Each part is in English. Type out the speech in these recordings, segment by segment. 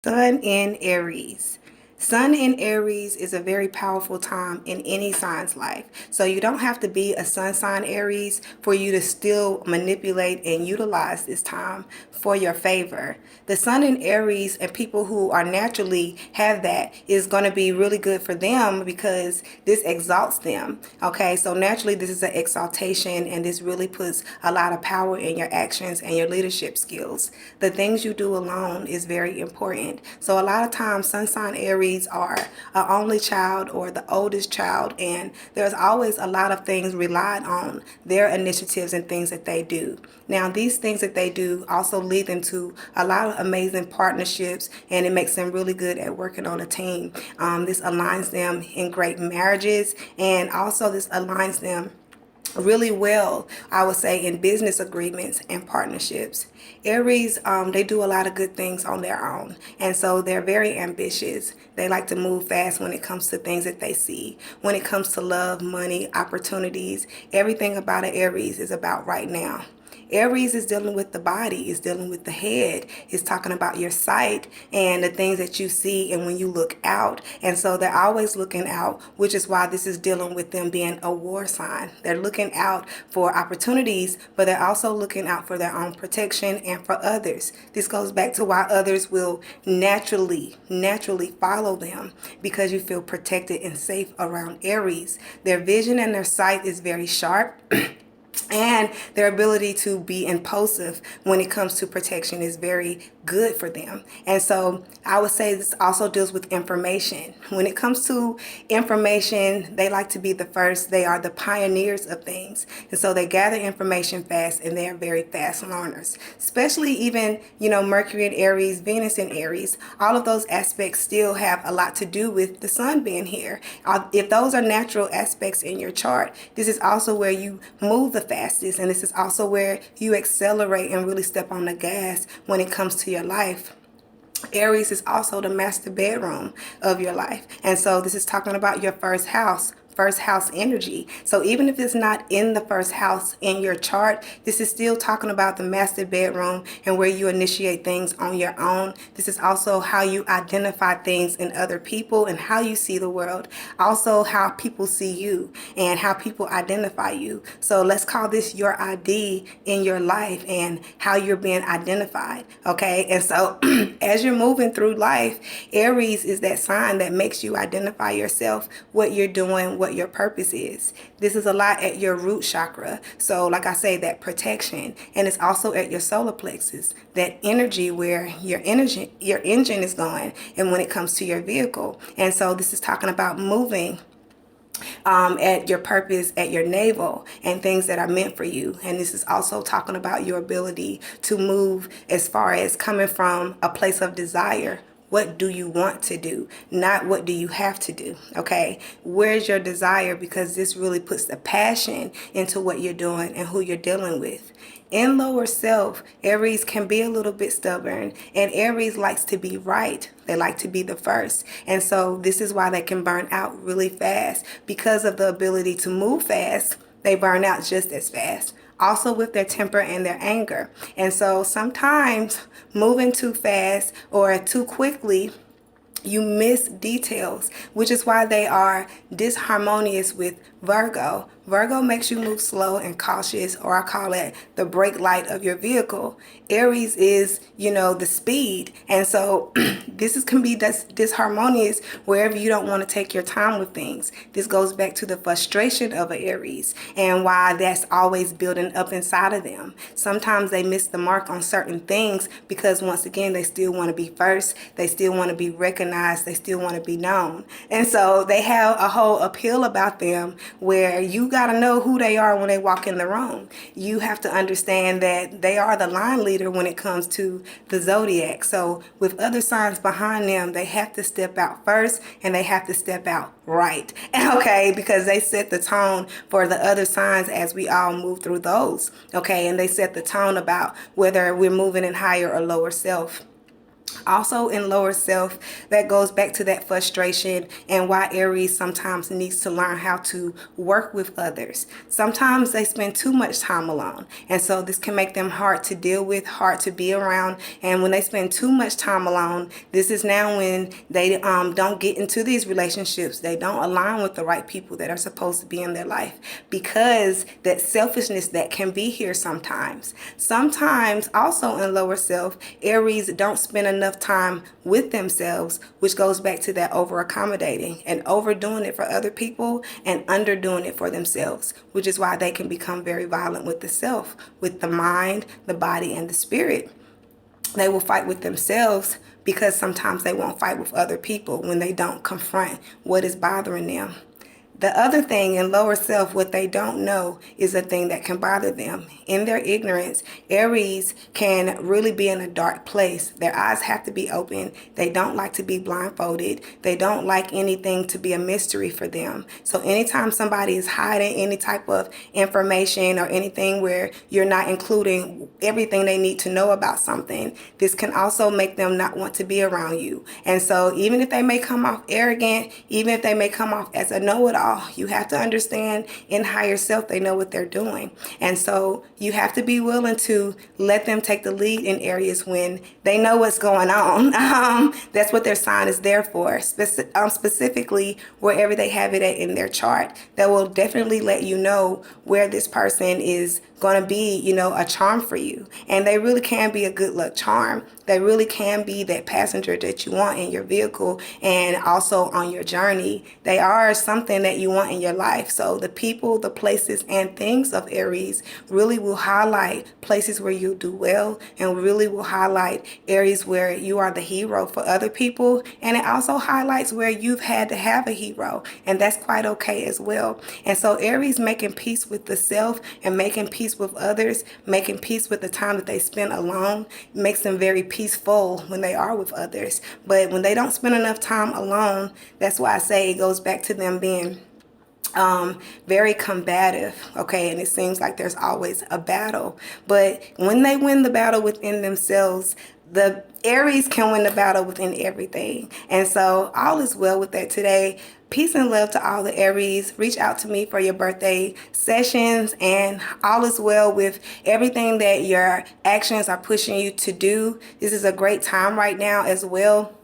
Sun in Aries. Sun in Aries is a very powerful time in any sign's life. So you don't have to be a sun sign Aries for you to still manipulate and utilize this time for your favor. The sun in Aries and people who are naturally have that is going to be really good for them because this exalts them. Okay, so naturally this is an exaltation and this really puts a lot of power in your actions and your leadership skills. The things you do alone is very important. So a lot of times sun sign Aries are an only child or the oldest child, and there's always a lot of things relied on their initiatives and things that they do. Now these things that they do also lead them to a lot of amazing partnerships, and it makes them really good at working on a team. This aligns them in great marriages, and also this aligns them really well, I would say, in business agreements and partnerships. Aries, they do a lot of good things on their own, and so they're very ambitious. They like to move fast when it comes to things that they see. When it comes to love, money, opportunities, everything about an Aries is about right now. Aries is dealing with the body, is dealing with the head, is talking about your sight and the things that you see and when you look out. And so they're always looking out, which is why this is dealing with them being a war sign. They're looking out for opportunities, but they're also looking out for their own protection and for others. This goes back to why others will naturally follow them, because you feel protected and safe around Aries. Their vision and their sight is very sharp. And their ability to be impulsive when it comes to protection is very good for them. And so I would say this also deals with information. When it comes to information, they like to be the first. They are the pioneers of things. And so they gather information fast, and they are very fast learners. Especially even, Mercury in Aries, Venus in Aries, all of those aspects still have a lot to do with the sun being here. If those are natural aspects in your chart, this is also where you move the fastest, and this is also where you accelerate and really step on the gas when it comes to your life. Aries is also the master bedroom of your life, and so this is talking about your first house energy. So even if it's not in the first house in your chart, this is still talking about the master bedroom and where you initiate things on your own. This is also how you identify things in other people and how you see the world. Also how people see you and how people identify you. So let's call this your ID in your life and how you're being identified. Okay. And so as you're moving through life, Aries is that sign that makes you identify yourself, what you're doing, what your purpose is. This is a lot at your root chakra. So like I say, that protection, and it's also at your solar plexus, that energy where your engine is going, and when it comes to your vehicle. And so this is talking about moving at your purpose, at your navel, and things that are meant for you. And this is also talking about your ability to move as far as coming from a place of desire. What do you want to do? Not what do you have to do, okay? Where's your desire? Because this really puts the passion into what you're doing and who you're dealing with. In lower self, Aries can be a little bit stubborn, and Aries likes to be right. They like to be the first. And so this is why they can burn out really fast. Because of the ability to move fast, they burn out just as fast. Also with their temper and their anger. And so sometimes moving too fast or too quickly, you miss details, which is why they are disharmonious with Virgo. Virgo makes you move slow and cautious, or I call it the brake light of your vehicle. Aries is, the speed. And so this can be disharmonious wherever you don't want to take your time with things. This goes back to the frustration of an Aries and why that's always building up inside of them. Sometimes they miss the mark on certain things because, once again, they still want to be first. They still want to be recognized. They still want to be known. And so they have a whole appeal about them where you got to know who they are when they walk in the room. You have to understand that they are the line leader when it comes to the zodiac. So with other signs behind them, they have to step out first, and they have to step out right. Okay, because they set the tone for the other signs as we all move through those. Okay, and they set the tone about whether we're moving in higher or lower self. Also in lower self, that goes back to that frustration and why Aries sometimes needs to learn how to work with others. Sometimes they spend too much time alone, and so this can make them hard to deal with, hard to be around. And when they spend too much time alone, this is now when they don't get into these relationships. They don't align with the right people that are supposed to be in their life, because that selfishness that can be here sometimes. Sometimes also in lower self, Aries don't spend enough time with themselves, which goes back to that over accommodating and overdoing it for other people and underdoing it for themselves, which is why they can become very violent with the self, with the mind, the body, and the spirit. They will fight with themselves because sometimes they won't fight with other people when they don't confront what is bothering them. The other thing in lower self, what they don't know is a thing that can bother them. In their ignorance, Aries can really be in a dark place. Their eyes have to be open. They don't like to be blindfolded. They don't like anything to be a mystery for them. So anytime somebody is hiding any type of information or anything where you're not including everything they need to know about something, this can also make them not want to be around you. And so even if they may come off arrogant, even if they may come off as a know-it-all, you have to understand in higher self they know what they're doing. And so you have to be willing to let them take the lead in areas when they know what's going on. That's what their sign is there for, specifically wherever they have it at in their chart. That will definitely let you know where this person is going to be, a charm for you. And they really can be a good luck charm. They really can be that passenger that you want in your vehicle and also on your journey. They are something that you want in your life. So the people, the places, and things of Aries really will highlight places where you do well, and really will highlight areas where you are the hero for other people. And it also highlights where you've had to have a hero, and that's quite okay as well. And so Aries making peace with the self and making peace with others, making peace with the time that they spend alone, makes them very peaceful when they are with others. But when they don't spend enough time alone, that's why I say it goes back to them being very combative, okay? And it seems like there's always a battle. But when they win the battle within themselves, the Aries can win the battle within everything. And so all is well with that today. Peace and love to all the Aries. Reach out to me for your birthday sessions, and all is well with everything that your actions are pushing you to do. This is a great time right now as well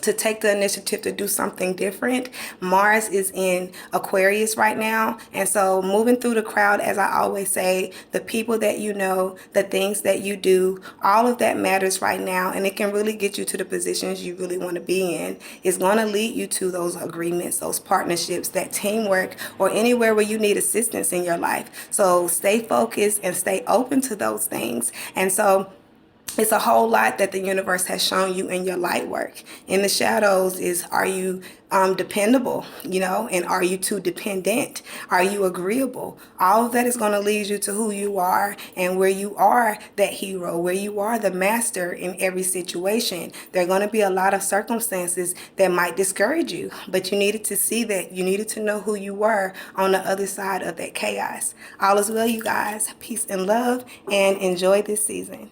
to take the initiative to do something different. Mars is in Aquarius right now, and so moving through the crowd, as I always say, the people that you know, the things that you do, all of that matters right now, and it can really get you to the positions you really want to be in. It's going to lead you to those agreements, those partnerships, that teamwork, or anywhere where you need assistance in your life. So stay focused and stay open to those things. And so it's a whole lot that the universe has shown you in your light work. In the shadows is, are you dependable, and are you too dependent? Are you agreeable? All of that is going to lead you to who you are and where you are that hero, where you are the master in every situation. There are going to be a lot of circumstances that might discourage you, but you needed to see that. You needed to know who you were on the other side of that chaos. All is well, you guys. Peace and love, and enjoy this season.